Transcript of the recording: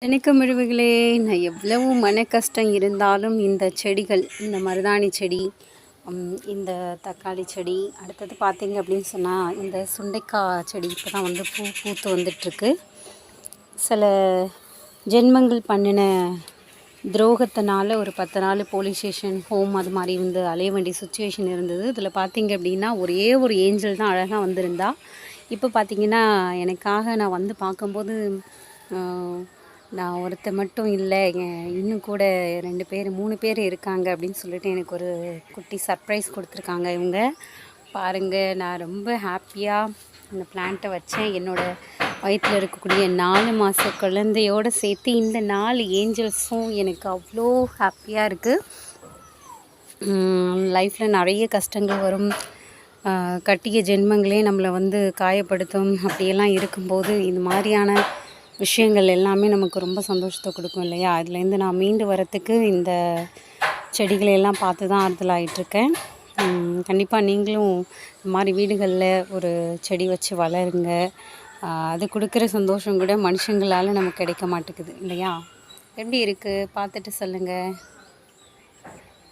வணக்கம் உறவுகளே. நான் எவ்வளவு மன கஷ்டம் இருந்தாலும் இந்த செடிகள், இந்த மருதாணி செடி, இந்த தக்காளி செடி, அடுத்தது பார்த்தீங்க அப்படின்னு சொன்னால் இந்த சுண்டைக்காய் செடி இப்போ தான் வந்து பூத்து வந்துட்டுருக்கு. சில ஜென்மங்கள் பண்ணின துரோகத்தினால ஒரு 10 நாள் போலீஸ் ஸ்டேஷன் ஹோம் அது மாதிரி வந்து அலைய வேண்டிய சுச்சுவேஷன் இருந்தது. இதில் பார்த்தீங்க அப்படின்னா ஒரே ஒரு ஏஞ்சல் தான் அழகாக வந்திருந்தா. இப்போ பார்த்தீங்கன்னா எனக்காக நான் வந்து பார்க்கும்போது நான் ஒருத்த மட்டும் இல்லை, இன்னும் கூட 2 பேர் 3 பேர் இருக்காங்க அப்படின்னு சொல்லிட்டு எனக்கு ஒரு குட்டி சர்ப்ரைஸ் கொடுத்துருக்காங்க இவங்க. பாருங்கள், நான் ரொம்ப ஹாப்பியாக அந்த பிளான்ட்டை வச்சேன். என்னோடய வயிற்றில் இருக்கக்கூடிய 4 மாத குழந்தையோடு சேர்த்து இந்த 4 ஏஞ்சல்ஸும் எனக்கு அவ்வளோ ஹாப்பியாக இருக்குது. லைஃப்பில் நிறைய கஷ்டங்கள் வரும், கட்டிய ஜென்மங்களே நம்மளை வந்து காயப்படுத்தும். அப்படியெல்லாம் இருக்கும்போது இந்த மாதிரியான விஷயங்கள் எல்லாமே நமக்கு ரொம்ப சந்தோஷத்தை கொடுக்கும் இல்லையா? அதுலேருந்து நான் மீண்டு வரத்துக்கு இந்த செடிகளை எல்லாம் பார்த்து தான் ஆறுதல் ஆகிட்டுருக்கேன். கண்டிப்பாக நீங்களும் இந்த மாதிரி வீடுகளில் ஒரு செடி வச்சு வளருங்க. அது கொடுக்குற சந்தோஷம் கூட மனுஷங்களால் நமக்கு கிடைக்க மாட்டேங்குது இல்லையா? எப்படி இருக்குது பார்த்துட்டு சொல்லுங்கள்.